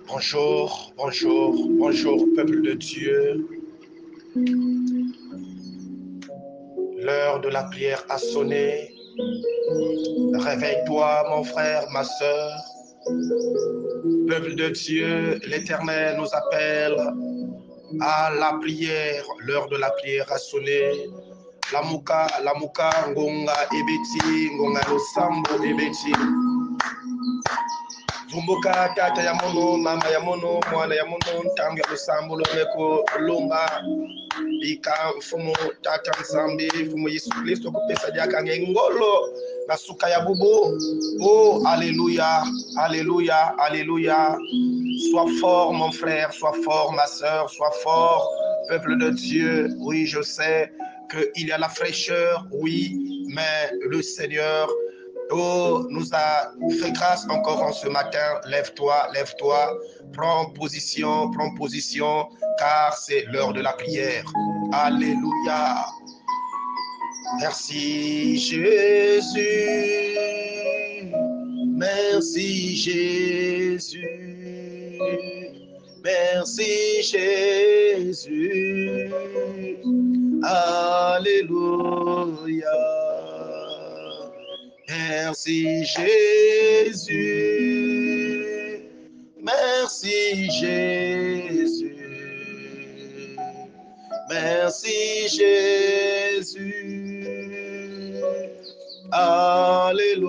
Bonjour, bonjour, bonjour, peuple de Dieu. L'heure de la prière a sonné. Réveille-toi, mon frère, ma sœur. Peuple de Dieu, l'Éternel nous appelle à la prière. L'heure de la prière a sonné. Lamuka, ngonga, ebeti, ngonga, losambo, ebeti. Zumbuka, tata ya mono, mama ya mono, mwana ya mono, ntango ya losambo, lomeko, lumba. Ika mfumu tata nzambi, mfumu Yesu Kristo kupesa diaka ngengolo na suka ya bubu. Oh, alléluia, alléluia, alléluia. Sois fort, mon frère, sois fort, ma sœur, sois fort, peuple de Dieu. Oui, je sais qu'il y a la fraîcheur, oui, mais le Seigneur nous a fait grâce encore en ce matin. Lève-toi, lève-toi, prends position, car c'est l'heure de la prière. Alléluia. Merci Jésus. Merci Jésus. Merci Jésus. Alléluia. Merci Jésus. Merci Jésus. Merci Jésus. Alléluia.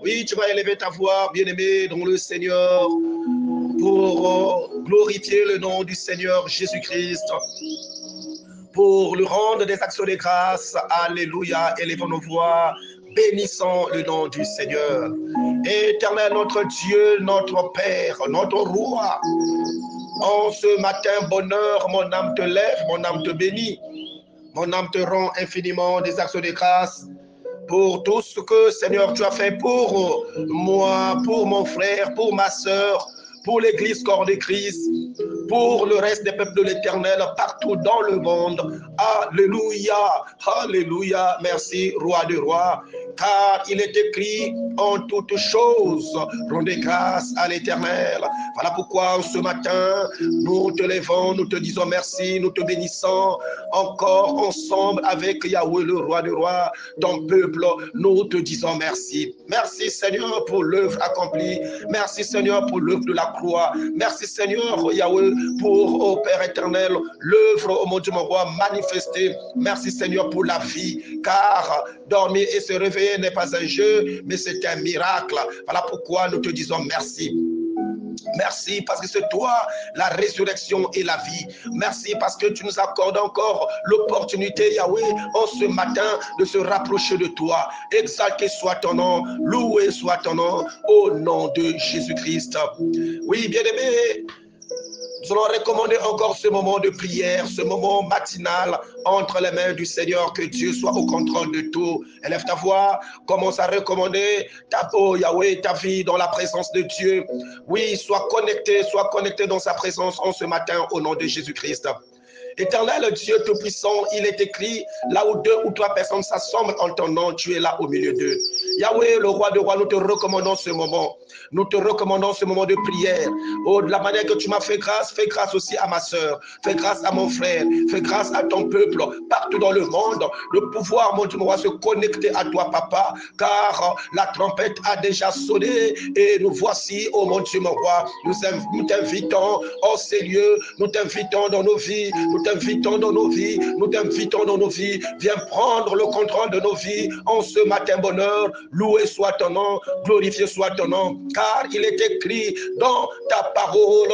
Oui, tu vas élever ta voix, bien-aimé, dans le Seigneur, pour glorifier le nom du Seigneur Jésus-Christ, pour lui rendre des actions de grâce. Alléluia. Élevons nos voix, bénissons le nom du Seigneur. Éternel, notre Dieu, notre Père, notre Roi, en ce matin, bonheur, mon âme te lève, mon âme te bénit, mon âme te rend infiniment des actions de grâce pour tout ce que, Seigneur, tu as fait pour moi, pour mon frère, pour ma sœur, pour l'église corps de Christ, pour le reste des peuples de l'Éternel partout dans le monde. Alléluia, alléluia, merci, roi de rois, car il est écrit en toutes choses, rendez grâce à l'Éternel. Voilà pourquoi ce matin, nous te levons, nous te disons merci, nous te bénissons encore ensemble avec Yahweh, le roi de rois, ton peuple, nous te disons merci. Merci Seigneur pour l'œuvre accomplie, merci Seigneur pour l'œuvre de la croix, merci Seigneur Yahweh pour, ô Père éternel, l'œuvre, ô mon Dieu, mon roi, manifestée. Merci Seigneur pour la vie, car dormir et se réveiller n'est pas un jeu, mais c'est un miracle. Voilà pourquoi nous te disons merci. Merci parce que c'est toi la résurrection et la vie. Merci parce que tu nous accordes encore l'opportunité, Yahweh, en ce matin de se rapprocher de toi. Exalté soit ton nom, loué soit ton nom, au nom de Jésus-Christ. Oui, bien-aimés, nous allons recommander encore ce moment de prière, ce moment matinal entre les mains du Seigneur, que Dieu soit au contrôle de tout. Élève ta voix, commence à recommander ta peau, Yahweh, ta vie dans la présence de Dieu. Oui, sois connecté dans sa présence en ce matin au nom de Jésus-Christ. Éternel Dieu Tout-Puissant, il est écrit, là où 2 ou 3 personnes s'assemblent en ton nom, tu es là au milieu d'eux. Yahweh, le roi de rois, nous te recommandons ce moment. Nous te recommandons ce moment de prière. Oh, de la manière que tu m'as fait grâce aussi à ma soeur, fais grâce à mon frère, fais grâce à ton peuple, partout dans le monde, de pouvoir, mon Dieu, se connecter à toi, Papa, car la trompette a déjà sonné et nous voici, oh mon Dieu, mon roi, nous t'invitons en ces lieux, nous t'invitons dans nos vies, nous t'invitons dans nos vies, nous t'invitons dans nos vies, viens prendre le contrôle de nos vies en ce matin bonheur, loué soit ton nom, glorifié soit ton nom, car il est écrit dans ta parole.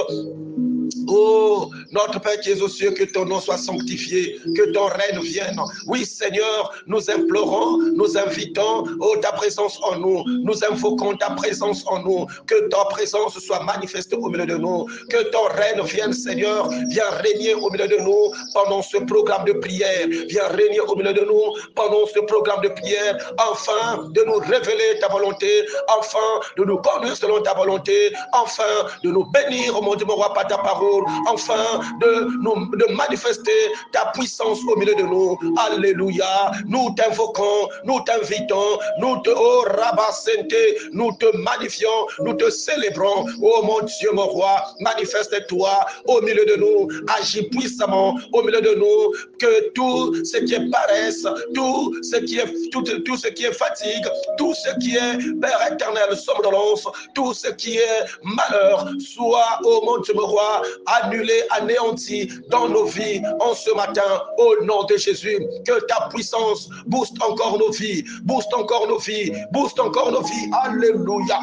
Oh, notre Père qui es aux cieux, que ton nom soit sanctifié, que ton règne vienne. Oui, Seigneur, nous implorons, nous invitons, oh, ta présence en nous. Nous invoquons ta présence en nous. Que ta présence soit manifestée au milieu de nous. Que ton règne vienne, Seigneur. Viens régner au milieu de nous pendant ce programme de prière. Viens régner au milieu de nous pendant ce programme de prière. Enfin, de nous révéler ta volonté. Enfin, de nous conduire selon ta volonté. Enfin, de nous bénir, mon Dieu, mon roi, par ta parole. parole, afin de manifester ta puissance au milieu de nous. Alléluia. Nous t'invoquons, nous t'invitons, nous te nous te magnifions, nous te célébrons. Oh mon Dieu, mon roi, manifeste-toi au milieu de nous, agis puissamment au milieu de nous, que tout ce qui est paresse, tout ce qui est fatigue, tout ce qui est, Père éternel, somnolence, tout ce qui est malheur, soit, oh mon Dieu, mon roi, annulé, anéanti dans nos vies en ce matin, au nom de Jésus. Que ta puissance booste encore nos vies, booste encore nos vies, booste encore nos vies. Alléluia.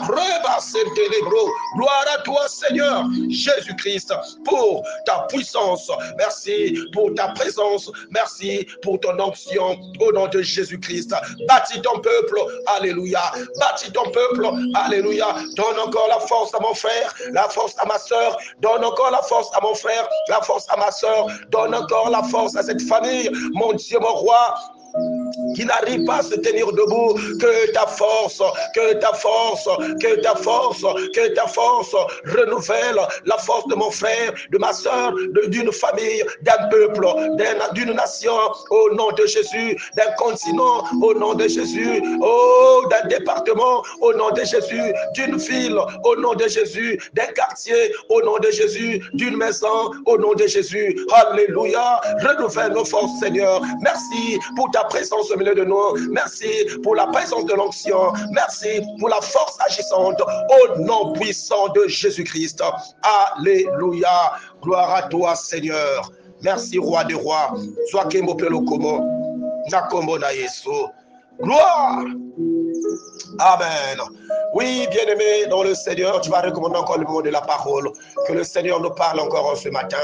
Gloire à toi, Seigneur Jésus-Christ, pour ta puissance. Merci pour ta présence. Merci pour ton onction au nom de Jésus-Christ. Bâtis ton peuple. Alléluia. Bâtis ton peuple. Alléluia. Donne encore la force à mon frère, la force à ma soeur. Donne encore la force à mon frère, la force à ma soeur. Donne encore la force à cette famille. Mon Dieu, mon roi, qui n'arrive pas à se tenir debout, que ta force, que ta force, que ta force, que ta force renouvelle la force de mon frère, de ma soeur, d'une famille, d'un peuple, d'une nation, au nom de Jésus, d'un continent, au nom de Jésus, oh, d'un département, au nom de Jésus, d'une ville, au nom de Jésus, d'un quartier, au nom de Jésus, d'une maison, au nom de Jésus. Alléluia. Renouvelle nos forces, Seigneur. Merci pour ta présence au milieu de nous. Merci pour la présence de l'onction. Merci pour la force agissante au nom puissant de Jésus-Christ. Alléluia. Gloire à toi, Seigneur. Merci, roi des rois. Sois Kemopelo Komo. Nakombo na Yesu. Gloire. Amen. Oui, bien-aimé dans le Seigneur, tu vas recommander encore le mot de la parole. Que le Seigneur nous parle encore ce matin.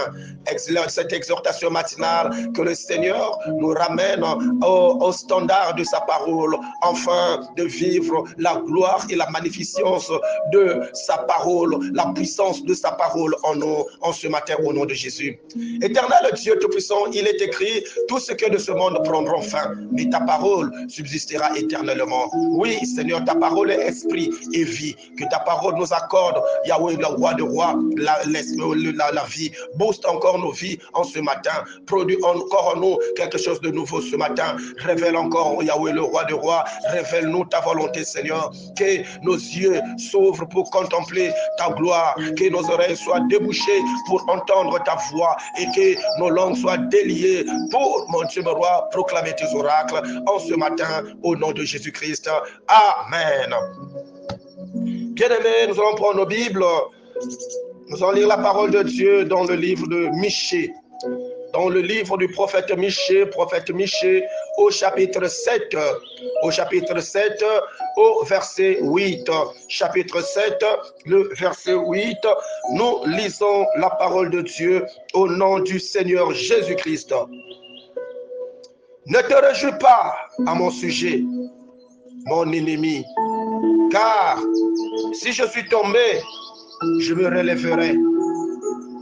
Cette exhortation matinale, que le Seigneur nous ramène au standard de sa parole, afin de vivre la gloire et la magnificence de sa parole, la puissance de sa parole en nous, en ce matin, au nom de Jésus. Éternel Dieu Tout-Puissant, il est écrit, tout ce que de ce monde prendront fin, mais ta parole subsistera éternellement. Oui, Seigneur, ta parole est esprit et vie. Que ta parole nous accorde, Yahweh, le roi de rois, la vie. Booste encore nos vies en ce matin. Produit encore en nous quelque chose de nouveau ce matin. Révèle encore, Yahweh, le roi de rois. Révèle-nous ta volonté, Seigneur. Que nos yeux s'ouvrent pour contempler ta gloire. Que nos oreilles soient débouchées pour entendre ta voix. Et que nos langues soient déliées pour, mon Dieu, mon roi, proclamer tes oracles en ce matin, au nom de Jésus-Christ. Amen. Bien-aimés, nous allons prendre nos Bibles. Nous allons lire la parole de Dieu dans le livre de Michée. Dans le livre du prophète Michée, au chapitre 7. Au chapitre 7, au verset 8. Chapitre 7, le verset 8. Nous lisons la parole de Dieu au nom du Seigneur Jésus-Christ. Ne te réjouis pas à mon sujet, mon ennemi, car si je suis tombé, je me relèverai.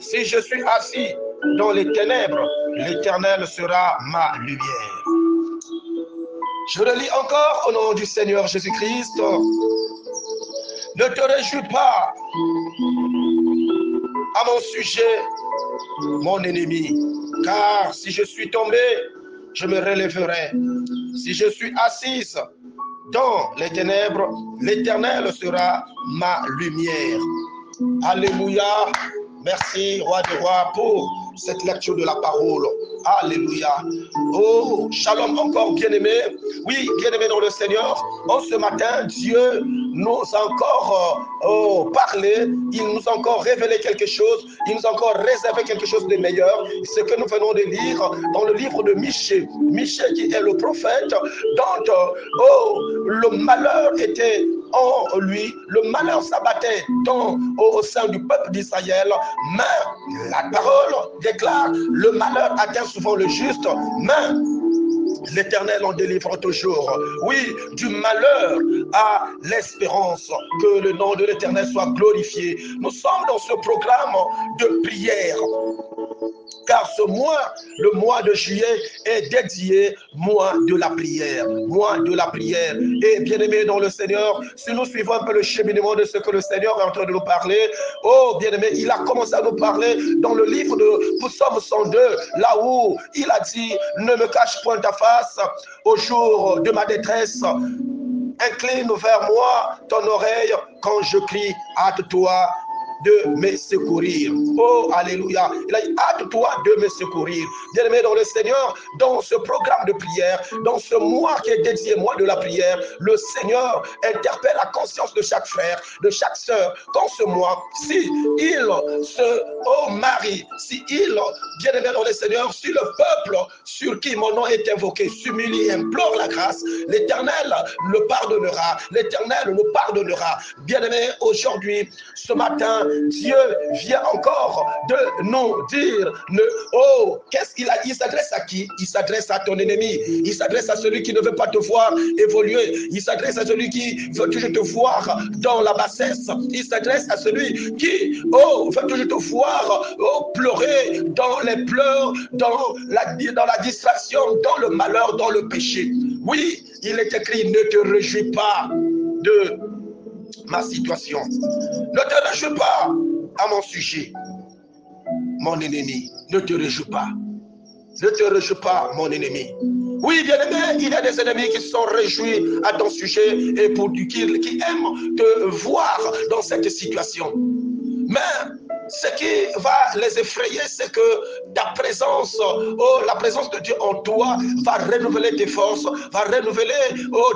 Si je suis assis dans les ténèbres, l'Éternel sera ma lumière. Je relis encore au nom du Seigneur Jésus-Christ. Ne te réjouis pas à mon sujet, mon ennemi, car si je suis tombé, je me relèverai. Si je suis assise dans les ténèbres, l'Éternel sera ma lumière. Alléluia. Merci, roi des rois, pour cette lecture de la parole. Alléluia. Oh, shalom encore, bien-aimés. Oui, bien-aimés dans le Seigneur. En ce matin, Dieu nous a encore parlé. Il nous a encore révélé quelque chose. Il nous a encore réservé quelque chose de meilleur. Ce que nous venons de lire dans le livre de Michée. Michée qui est le prophète dont le malheur était en lui, le malheur s'abattait au sein du peuple d'Israël, mais la parole déclare, le malheur atteint souvent le juste, mais l'Éternel en délivre toujours. Oui, du malheur à l'espérance, que le nom de l'Éternel soit glorifié. Nous sommes dans ce programme de prière. car ce mois, le mois de juillet, est dédié mois de la prière. Mois de la prière. Et bien-aimés dans le Seigneur, si nous suivons un peu le cheminement de ce que le Seigneur est en train de nous parler, oh bien-aimés, il a commencé à nous parler dans le livre de Psaume 102, là où il a dit, ne me cache point ta face au jour de ma détresse. Incline vers moi ton oreille quand je crie, hâte-toi de me secourir. Oh, alléluia. Il a dit, hâte-toi de me secourir. Bien-aimé dans le Seigneur, dans ce programme de prière, dans ce mois qui est dédié mois de la prière, le Seigneur interpelle la conscience de chaque frère, de chaque sœur, dans ce mois, si il se marie, si il, bien-aimé dans le Seigneur, si le peuple sur qui mon nom est invoqué s'humilie et implore la grâce, l'Éternel le pardonnera, l'Éternel nous pardonnera. Bien-aimé, aujourd'hui, ce matin, Dieu vient encore de nous dire, oh, qu'est-ce qu'il a dit? Il s'adresse à qui? Il s'adresse à ton ennemi. Il s'adresse à celui qui ne veut pas te voir évoluer. Il s'adresse à celui qui veut toujours te voir dans la bassesse. Il s'adresse à celui qui, oh, veut toujours te voir pleurer dans les pleurs, dans la distraction, dans le malheur, dans le péché. Oui, il est écrit, ne te réjouis pas de ma situation. Ne te réjouis pas à mon sujet, mon ennemi. Ne te réjouis pas. Ne te réjouis pas, mon ennemi. Oui, bien-aimé, il y a des ennemis qui sont réjouis à ton sujet et qui aiment te voir dans cette situation. Mais ce qui va les effrayer, c'est que ta présence, oh, la présence de Dieu en toi va renouveler tes forces, va renouveler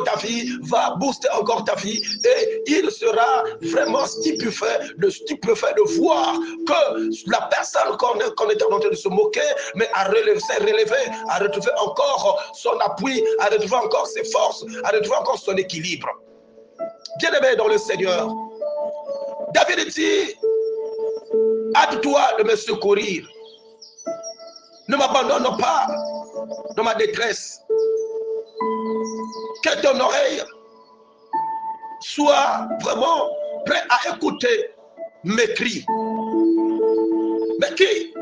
ta vie, va booster encore ta vie, et il sera vraiment stupéfait de voir que la personne qu'on était en train de se moquer, mais s'est relevée, a retrouvé encore son appui, a retrouvé encore ses forces, a retrouvé encore son équilibre. Bien-aimé dans le Seigneur, David dit, hâte-toi de me secourir. Ne m'abandonne pas dans ma détresse. Que ton oreille soit vraiment prête à écouter mes cris. Mais qui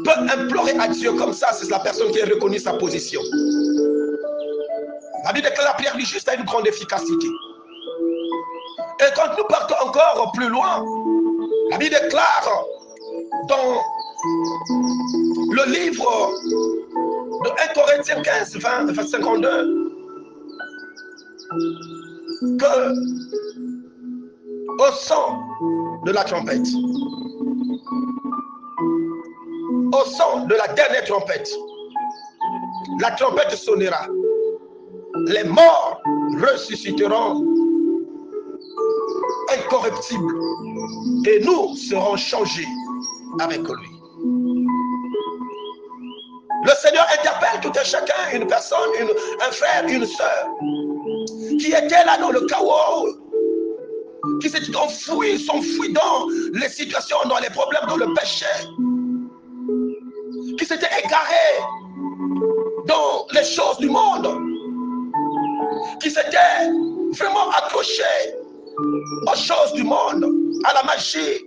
peut implorer à Dieu comme ça? C'est la personne qui a reconnu sa position. La Bible déclare la prière du juste a une grande efficacité. Et quand nous partons encore plus loin, la Bible déclare dans le livre de 1 Corinthiens 15, 20, 52, que au son de la trompette, au son de la dernière trompette, la trompette sonnera, les morts ressusciteront incorruptibles et nous serons changés avec lui. Le Seigneur interpelle tout un chacun, une personne, un frère, une sœur qui était là dans le chaos, qui s'est enfoui dans les situations, dans les problèmes, dans le péché, qui s'était égaré dans les choses du monde, qui s'était vraiment accroché aux choses du monde, à la magie,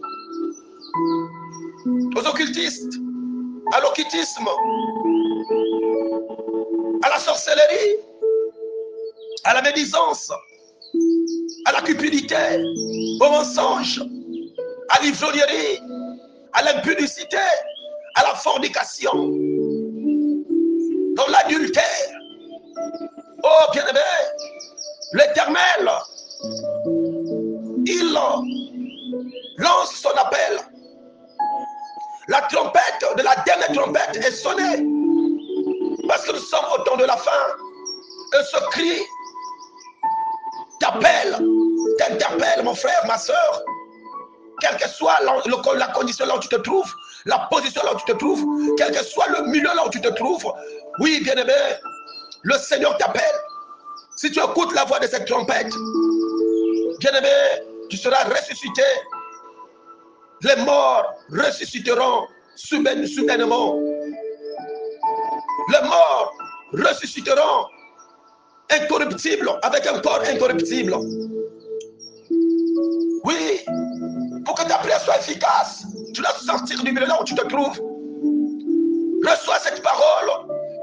aux occultistes, à l'occultisme, à la sorcellerie, à la médisance, à la cupidité, au mensonge, à l'ivrognerie, à l'impudicité, à la fornication, dans l'adultère. Oh bien-aimé, l'Éternel, il lance son appel. La trompette de la dernière trompette est sonnée. Parce que nous sommes au temps de la fin. Et ce cri t'appelle, t'interpelle, mon frère, ma soeur. Quelle que soit la condition là où tu te trouves, la position là où tu te trouves, quel que soit le milieu là où tu te trouves, oui, bien-aimé, le Seigneur t'appelle. Si tu écoutes la voix de cette trompette, bien-aimé, tu seras ressuscité. Les morts ressusciteront soudainement. Les morts ressusciteront incorruptibles, avec un corps incorruptible. Oui, pour que ta prière soit efficace, tu dois sortir du milieu là où tu te trouves. Reçois cette parole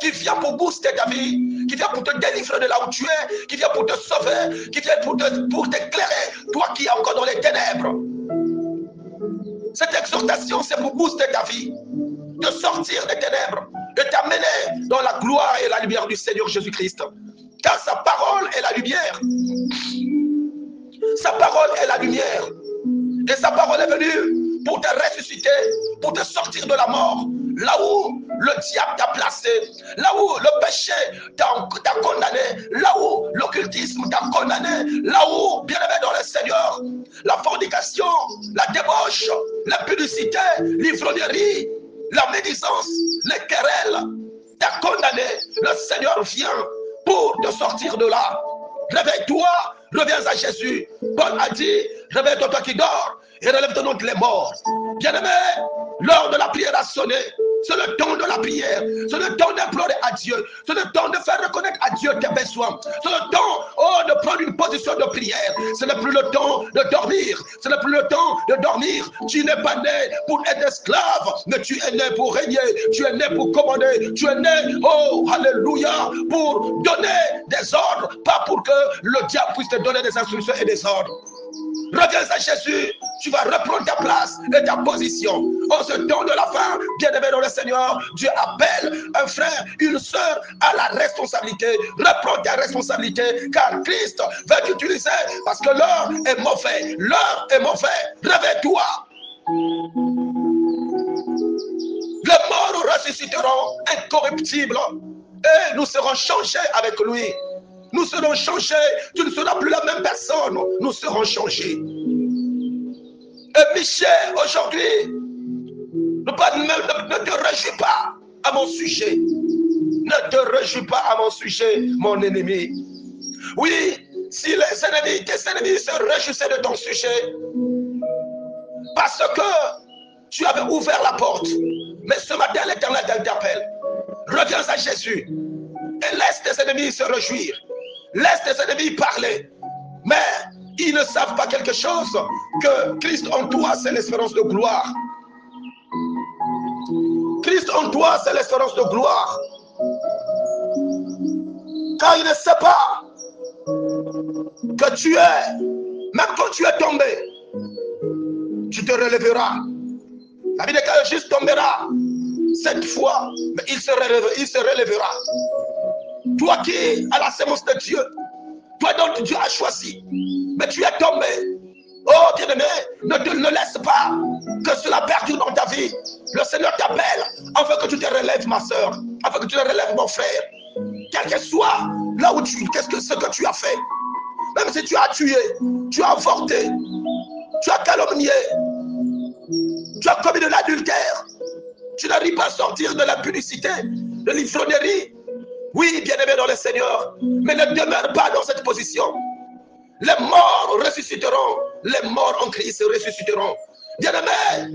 qui vient pour booster ta vie, qui vient pour te délivrer de là où tu es, qui vient pour te sauver, qui vient pour t'éclairer, toi qui es encore dans les ténèbres. Cette exhortation, c'est pour booster ta vie, de sortir des ténèbres, de t'amener dans la gloire et la lumière du Seigneur Jésus-Christ. Car sa parole est la lumière. Sa parole est la lumière. Et sa parole est venue pour te ressusciter, pour te sortir de la mort. Là où le diable t'a placé, là où le péché t'a condamné, là où l'occultisme t'a condamné, là où, bien aimé dans le Seigneur, la fornication, la débauche, l'impudicité, l'ivrognerie, la médisance, les querelles t'a condamné. Le Seigneur vient pour te sortir de là. Réveille-toi, reviens à Jésus. Paul a dit, réveille-toi toi qui dors et relève-toi donc les morts. Bien-aimé, l'heure de la prière a sonné. C'est le temps de la prière. C'est le temps d'implorer à Dieu. C'est le temps de faire reconnaître à Dieu tes besoins. C'est le temps de prendre une position de prière. Ce n'est plus le temps de dormir. Ce n'est plus le temps de dormir. Tu n'es pas né pour être esclave, mais tu es né pour régner. Tu es né pour commander. Tu es né, oh, alléluia, pour donner des ordres, pas pour que le diable puisse te donner des instructions et des ordres. Reviens à Jésus, tu vas reprendre ta place et ta position. En ce temps de la fin, bien-aimé dans le Seigneur, Dieu appelle un frère, une sœur à la responsabilité. Reprends ta responsabilité, car Christ va t'utiliser parce que l'heure est mauvaise. L'heure est mauvaise. Réveille-toi. Les morts ressusciteront incorruptibles et nous serons changés avec lui. Nous serons changés. Tu ne seras plus la même personne. Nous serons changés. Et Michel, aujourd'hui, ne te réjouis pas à mon sujet. Ne te réjouis pas à mon sujet, mon ennemi. Oui, si tes ennemis se réjouissaient de ton sujet, parce que tu avais ouvert la porte. Mais ce matin, l'Éternel t'appelle. Reviens à Jésus et laisse tes ennemis se réjouir. Laisse tes ennemis parler. Mais ils ne savent pas quelque chose, que Christ en toi, c'est l'espérance de gloire. Christ en toi, c'est l'espérance de gloire. Car il ne sait pas que tu es, même quand tu es tombé, tu te relèveras. La vie de quelqu'un juste tombera 7 fois, mais il se relèvera. Toi qui as la sémence de Dieu, toi dont Dieu a choisi, mais tu es tombé. Oh bien-aimé, ne laisse pas que cela perdure dans ta vie. Le Seigneur t'appelle afin que tu te relèves, ma soeur, afin que tu te relèves, mon frère. Quel que soit là où ce que tu as fait, même si tu as tué, tu as avorté, tu as calomnié, tu as commis de l'adultère, tu n'arrives pas à sortir de la publicité, de l'ivrognerie. Oui, bien-aimé dans le Seigneur, mais ne demeure pas dans cette position. Les morts ressusciteront, les morts en Christ ressusciteront. Bien-aimé,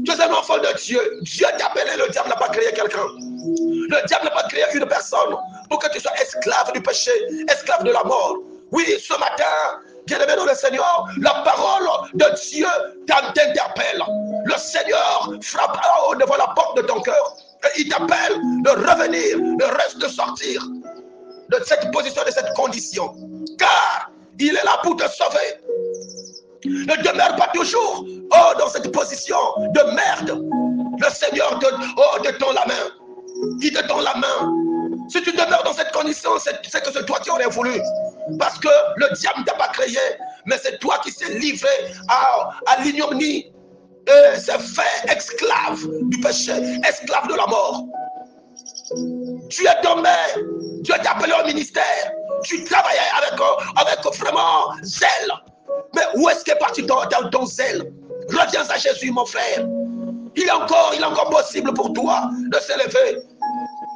tu es un enfant de Dieu. Dieu t'a appelé, le diable n'a pas créé quelqu'un. Le diable n'a pas créé une personne pour que tu sois esclave du péché, esclave de la mort. Oui, ce matin, bien-aimé dans le Seigneur, la parole de Dieu t'interpelle. Le Seigneur frappe devant la porte de ton cœur. Et il t'appelle de revenir, de sortir de cette position, de cette condition. Car il est là pour te sauver. Ne demeure pas toujours dans cette position de merde. Le Seigneur te tend la main. Il te tend la main. Si tu demeures dans cette condition, c'est que c'est toi qui aurais voulu. Parce que le diable ne t'a pas créé, mais c'est toi qui s'est livré à l'ignominie. Et c'est fait esclave du péché, esclave de la mort. Tu es tombé, Dieu t'a appelé au ministère, tu travaillais avec vraiment zèle. Mais où est-ce qu'est parti ton zèle? Reviens à Jésus, mon frère. Il est encore possible pour toi de s'élever.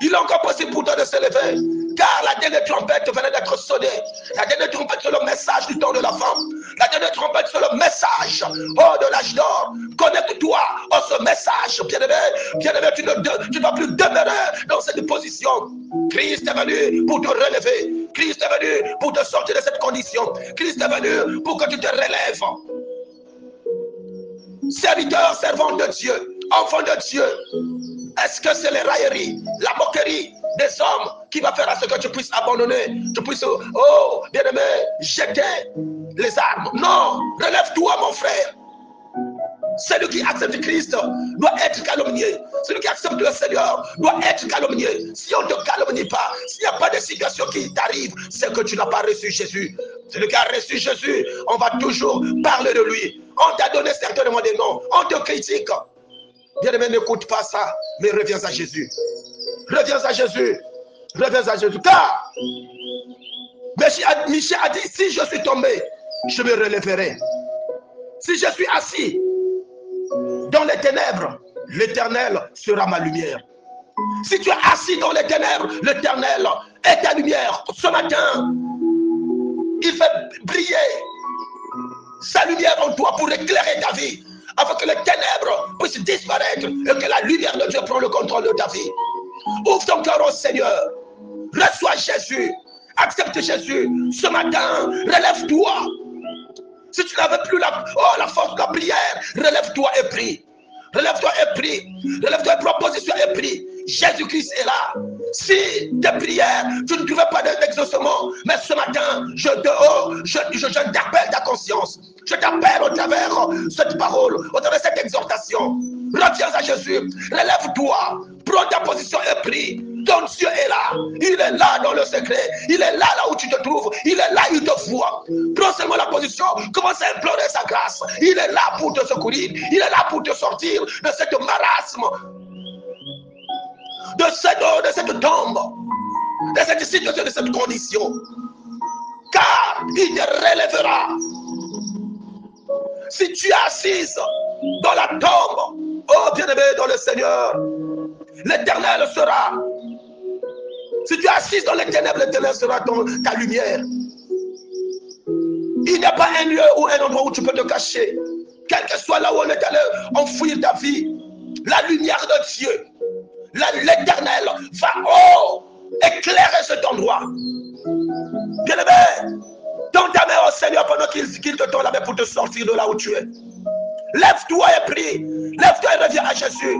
Il est encore possible pour toi de s'élever. Car la dernière trompette venait d'être sonnée. La dernière trompette, c'est le message du temps de la femme. La dernière trompette, c'est le message de l'âge d'or. Connecte-toi à ce message, bien-aimé. Bien-aimé, tu ne dois plus demeurer dans cette position. Christ est venu pour te relever. Christ est venu pour te sortir de cette condition. Christ est venu pour que tu te relèves. Serviteur, servant de Dieu, enfant de Dieu, Est-ce que c'est les railleries, la moquerie des hommes qui va faire à ce que tu puisses abandonner, tu puisses, oh, bien-aimé, jeter les armes? Non, relève-toi, mon frère. Celui qui accepte Christ doit être calomnié. Celui qui accepte le Seigneur doit être calomnié. Si on ne te calomnie pas, s'il n'y a pas de situation qui t'arrive, c'est que tu n'as pas reçu Jésus. Celui qui a reçu Jésus, on va toujours parler de lui. On t'a donné certainement des noms. On te critique. Bien-aimé, n'écoute pas ça, mais reviens à Jésus. Reviens à Jésus. Reviens à Jésus. Car Michel a dit, si je suis tombé, je me relèverai. Si je suis assis dans les ténèbres, l'Éternel sera ma lumière. Si tu es assis dans les ténèbres, l'Éternel est ta lumière. Ce matin, il fait briller sa lumière en toi pour éclairer ta vie, afin que les ténèbres puissent disparaître et que la lumière de Dieu prenne le contrôle de ta vie. Ouvre ton cœur au Seigneur. Reçois Jésus. Accepte Jésus. Ce matin, relève-toi. Si tu n'avais plus la force de la prière, relève-toi et prie. Relève-toi et prie. Relève-toi et proposition et prie. Jésus-Christ est là. Si tes prières, tu ne trouvais pas d'exaucement, mais ce matin, je t'appelle ta conscience. Je t'appelle au travers cette parole, au travers de cette exhortation. Reviens à Jésus. Relève-toi. Prends ta position et prie. Ton Dieu est là. Il est là dans le secret. Il est là, là où tu te trouves. Il est là, il te voit. Prends seulement la position. Commence à implorer sa grâce. Il est là pour te secourir. Il est là pour te sortir de cette marasme. De cette tombe. De cette situation, de cette condition. Car il te relèvera. Si tu es assise dans la tombe, oh bien-aimé dans le Seigneur, l'Éternel sera. Si tu es assise dans les ténèbres, l'Éternel sera ta lumière. Il n'y a pas un lieu ou un endroit où tu peux te cacher. Quel que soit là où on est allé enfouir ta vie, la lumière de Dieu, l'Éternel va éclairer cet endroit. Bien-aimé, tends ta main au Seigneur pendant qu'il te tend la main pour te sortir de là où tu es. Lève-toi et prie. Lève-toi et reviens à Jésus.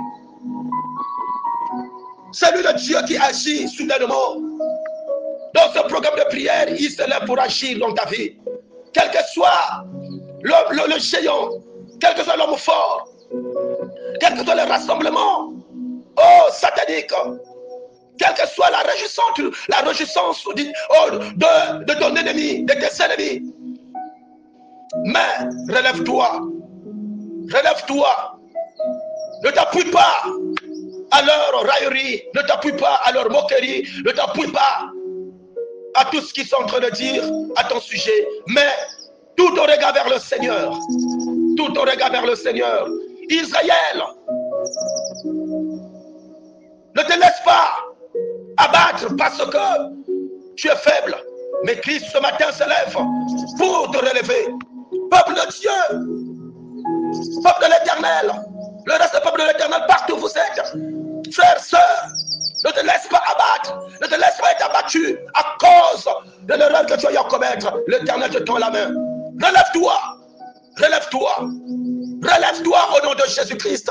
Celui de Dieu qui agit soudainement dans ce programme de prière, il se lève pour agir dans ta vie. Quel que soit le géant, quel que soit l'homme fort, quel que soit le rassemblement, satanique, quelle que soit la réjouissance de ton ennemi, de tes ennemis. Mais relève-toi. Relève-toi. Ne t'appuie pas à leur raillerie, ne t'appuie pas à leur moquerie, ne t'appuie pas à tout ce qu'ils sont en train de dire à ton sujet, mais tout ton regard vers le Seigneur. Tout ton regard vers le Seigneur. Israël, ne te laisse pas abattre parce que tu es faible. Mais Christ ce matin se lève pour te relever. Peuple de Dieu, peuple de l'Éternel, le reste du peuple de l'Éternel, partout où vous êtes, frères, sœurs, ne te laisse pas abattre, ne te laisse pas être abattu à cause de l'erreur que tu as eu à commettre. L'Éternel te tend la main. Relève-toi, relève-toi, relève-toi au nom de Jésus-Christ.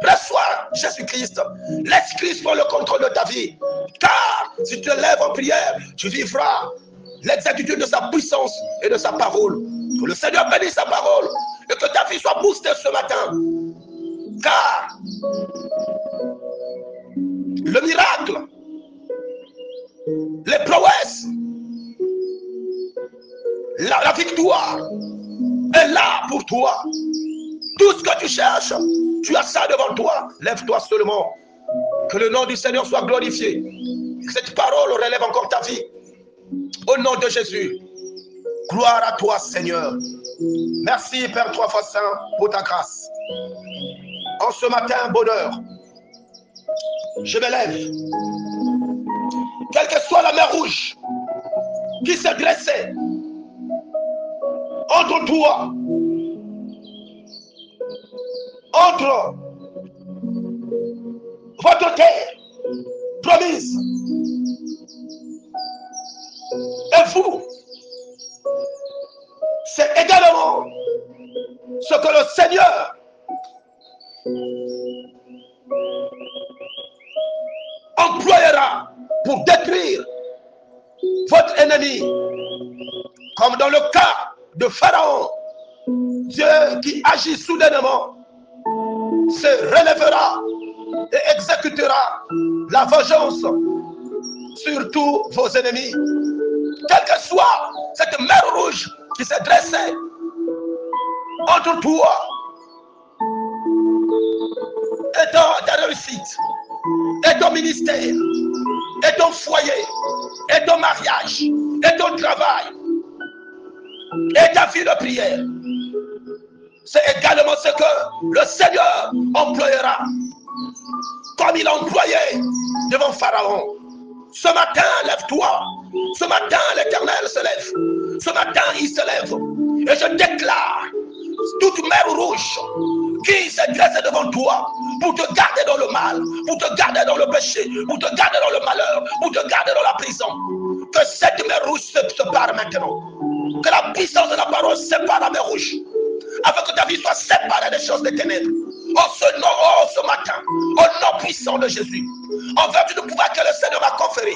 Reçois Jésus-Christ. Laisse Christ prendre le contrôle de ta vie. Car si tu te lèves en prière, tu vivras l'exactitude de sa puissance et de sa parole. Que le Seigneur bénisse sa parole et que ta vie soit boostée ce matin. Car le miracle, les prouesses, la victoire est là pour toi. Tout ce que tu cherches, tu as ça devant toi. Lève-toi seulement. Que le nom du Seigneur soit glorifié. Que cette parole relève encore ta vie. Au nom de Jésus. Gloire à toi, Seigneur. Merci, Père trois fois saint, pour ta grâce. En ce matin, bonheur, je me lève. Quelle que soit la mer rouge qui s'est dressée entre toi, entre votre terre promise et vous, c'est également ce que le Seigneur ennemi. Comme dans le cas de Pharaon, Dieu qui agit soudainement se relèvera et exécutera la vengeance sur tous vos ennemis. Quelle que soit cette mer rouge qui s'est dressée entre toi et ta réussite, et ton ministère, et ton foyer, et ton mariage, et ton travail, et ta vie de prière, c'est également ce que le Seigneur employera, comme il a employé devant Pharaon. Ce matin, lève-toi. Ce matin, l'Éternel se lève. Ce matin, il se lève. Et je déclare toute mer rouge qui s'est dressée devant toi pour te garder dans le mal, pour te garder dans le péché, pour te garder dans le malheur, pour te garder dans la prison. Que cette mer rouge se sépare maintenant. Que la puissance de la parole sépare la mer rouge. Afin que ta vie soit séparée des choses des ténèbres. Ce matin, au nom puissant de Jésus, en vertu du pouvoir que le Seigneur m'a conféré,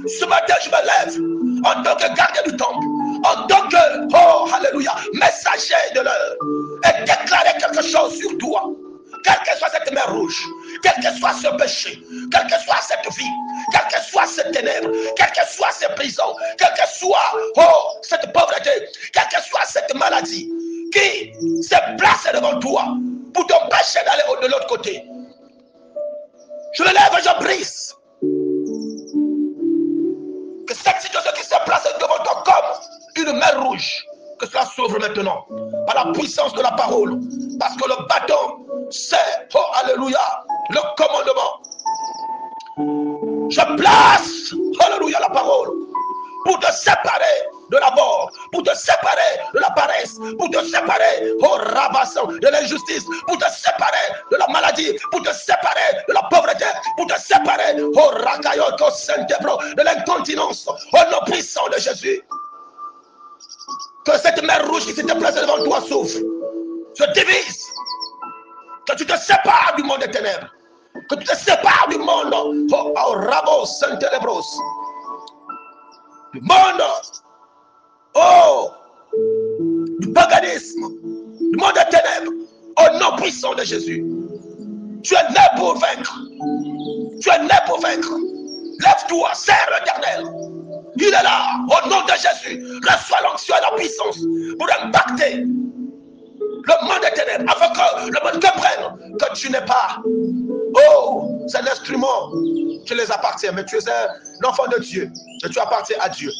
ce matin je me lève en tant que gardien du temple, en tant que, oh alléluia, messager de l'heure, et déclarer quelque chose sur toi. Quelle que soit cette mer rouge, quel que soit ce péché, quelle que soit cette vie, quelle que soit cette ténèbres, quelle que soit ces prisons, quelle que soit, oh, cette pauvreté, quelle que soit cette maladie qui s'est placée devant toi pour t'empêcher d'aller de l'autre côté. Je me lève et je brise. Que cette situation qui s'est placée devant toi comme une mer rouge, que cela s'ouvre maintenant par la puissance de la parole. Parce que le bâton, c'est, oh alléluia, le commandement. Je place, alléluia, la parole pour te séparer de la mort, pour te séparer de la paresse, pour te séparer, oh rabasson, de l'injustice, pour te séparer de la maladie, pour te séparer de la pauvreté, pour te séparer, oh rakayoto sentebro, de l'incontinence, au nom puissant de Jésus. Que cette mer rouge qui s'était placée devant toi s'ouvre, se divise, que tu te sépares du monde des ténèbres, que tu te sépares du monde, oh rabo sentebros, du monde, oh, du paganisme, du monde des ténèbres, au nom puissant de Jésus. Tu es né pour vaincre. Tu es né pour vaincre. Lève-toi, serre l'Éternel. Il est là, au nom de Jésus. Reçois l'onction et la puissance pour impacter le monde des ténèbres, afin que le monde comprenne que tu n'es pas, oh, c'est un instrument qui les appartient, mais tu es un enfant de Dieu, et tu appartiens à Dieu.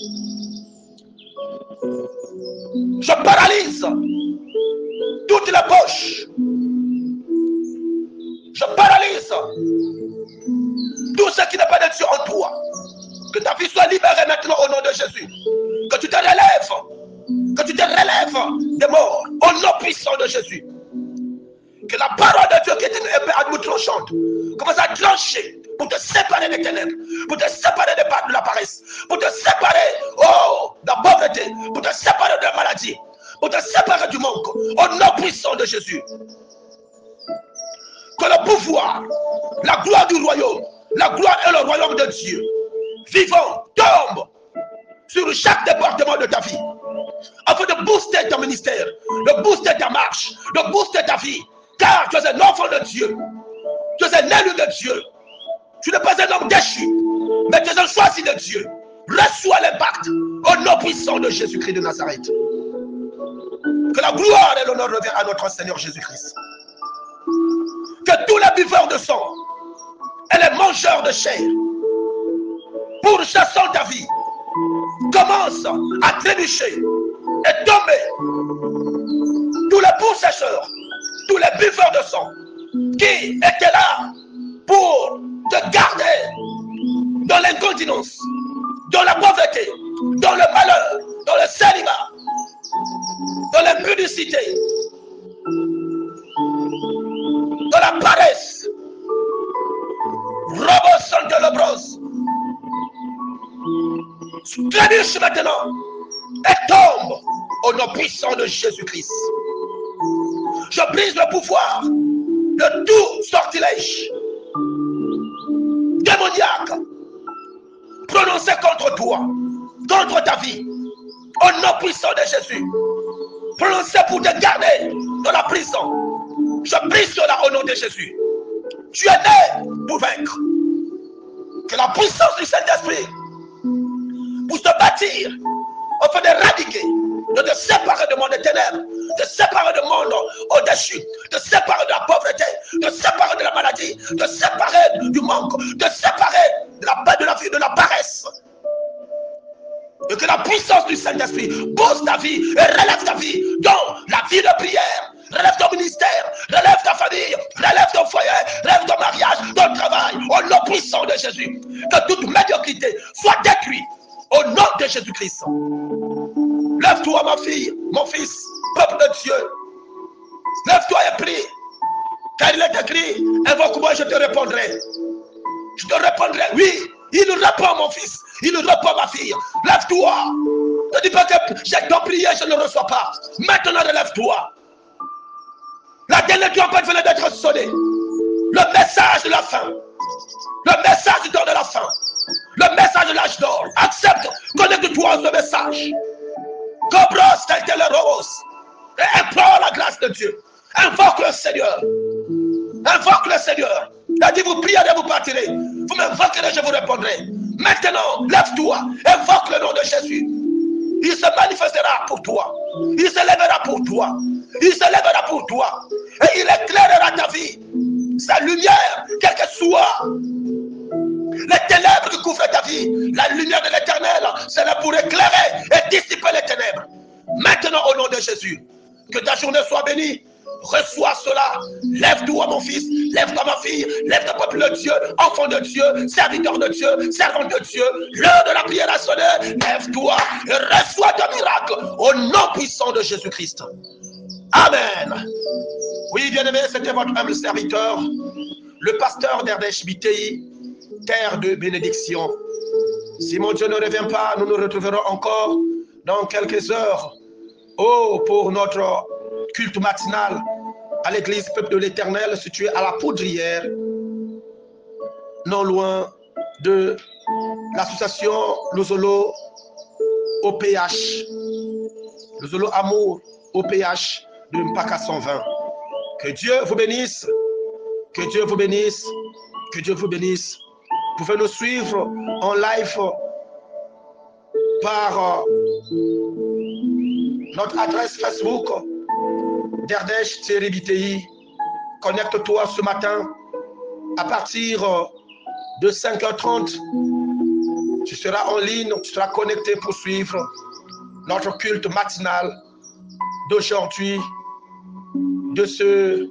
Je paralyse toutes les poches. Je paralyse tout ce qui n'est pas de Dieu en toi. Que ta vie soit libérée maintenant au nom de Jésus. Que tu te relèves. Que tu te relèves des morts au nom puissant de Jésus. Que la parole de Dieu qui est une épée à double tranchante commence à trancher pour te séparer des ténèbres, pour te séparer de la paresse, pour te séparer, oh, de la pauvreté, pour te séparer de la maladie, pour te séparer du manque, au nom puissant de Jésus. Que le pouvoir, la gloire du royaume, la gloire et le royaume de Dieu, vivant, tombe sur chaque département de ta vie, afin de booster ton ministère, de booster ta marche, de booster ta vie, car tu es un enfant de Dieu, tu es un élu de Dieu. Tu n'es pas un homme déchu, mais tu es un choisi de Dieu. Reçois l'impact au nom puissant de Jésus-Christ de Nazareth. Que la gloire et l'honneur reviennent à notre Seigneur Jésus-Christ. Que tous les buveurs de sang et les mangeurs de chair, pour chasser ta vie, commencent à trébucher et tomber. Tous les poursécheurs, tous les buveurs de sang qui étaient là pour te garder dans l'incontinence, dans la pauvreté, dans le malheur, dans le célibat, dans l'impudicité, dans la paresse. Robo Santo Lobros, trébuche maintenant et tombe au nom puissant de Jésus-Christ. Je brise le pouvoir de tout sortilège démoniaque prononcé contre toi, contre ta vie. Au nom puissant de Jésus. Prononcé pour te garder dans la prison. Je prie cela au nom de Jésus. Tu es né pour vaincre. Que la puissance du Saint-Esprit pour te bâtir, afin d'éradiquer, de te séparer du monde des ténèbres, de te séparer du monde au-dessus, de te séparer de la pauvreté, de te séparer de la maladie, de te séparer du manque, de te séparer de la paix, de la vie, de la paresse. Et que la puissance du Saint-Esprit booste ta vie et relève ta vie dans la vie de prière. Relève ton ministère, relève ta famille, relève ton foyer, relève ton mariage, ton travail, au nom puissant de Jésus. Que toute médiocrité soit détruite au nom de Jésus-Christ. Lève-toi, ma fille, mon fils, peuple de Dieu. Lève-toi et prie. Car il est écrit, invoque-moi, je te répondrai. Je te répondrai, oui, il nous répond, mon fils. Il nous répond, ma fille. Lève-toi. Ne dis pas que j'ai tant prié, je ne reçois pas. Maintenant, relève-toi. La dernière trompette venait d'être sonnée. Le message de la fin. Le message du temps de la fin. Le message de l'âge d'or. Accepte. Connecte-toi à ce message. Cobros tel tel rose. Et implore la grâce de Dieu. Invoque le Seigneur. Invoque le Seigneur. Il a dit, vous prierez, vous partirez. Vous m'invoquerez, je vous répondrai. Maintenant, lève-toi. Invoque le nom de Jésus. Il se manifestera pour toi. Il se lèvera pour toi. Il se lèvera pour toi. Et il éclairera ta vie. Sa lumière, quelle que soit les ténèbres qui couvrent ta vie, la lumière de l'Éternel, c'est là pour éclairer et dissiper les ténèbres. Maintenant, au nom de Jésus, que ta journée soit bénie. Reçois cela. Lève-toi, mon fils. Lève-toi, ma fille. Lève-toi, peuple de Dieu, enfant de Dieu, serviteur de Dieu, servant de Dieu. L'heure de la prière a sonné. Lève-toi et reçois ton miracle au nom puissant de Jésus-Christ. Amen. Oui, bien-aimé, c'était votre humble serviteur, le pasteur d'Erdèche BTI, terre de bénédiction. Si mon Dieu ne revient pas, nous nous retrouverons encore dans quelques heures. Oh, pour notre culte matinal à l'église Peuple de l'Éternel, située à la Poudrière, non loin de l'association Lozolo OPH, Lozolo Amour OPH de Mpaka 120. Que Dieu vous bénisse, que Dieu vous bénisse, que Dieu vous bénisse. Vous pouvez nous suivre en live par notre adresse Facebook d'Erdèche Thierry BTI. Connecte-toi ce matin à partir de 5h30. Tu seras en ligne, tu seras connecté pour suivre notre culte matinal d'aujourd'hui, de ce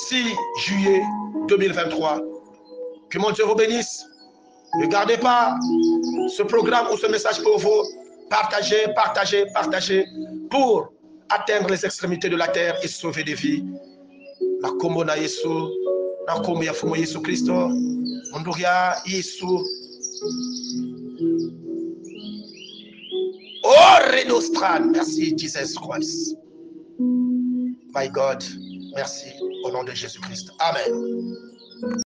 6 juillet 2023. Que mon Dieu vous bénisse. Ne gardez pas ce programme ou ce message pour vous. Partagez, partagez, partagez pour atteindre les extrémités de la terre et sauver des vies. La komona Yesu, la komo ya fumo Yesu Christo, Mondoria Yesu. Oh, Renostran, merci Jesus Christ. My God, merci au nom de Jésus-Christ. Amen.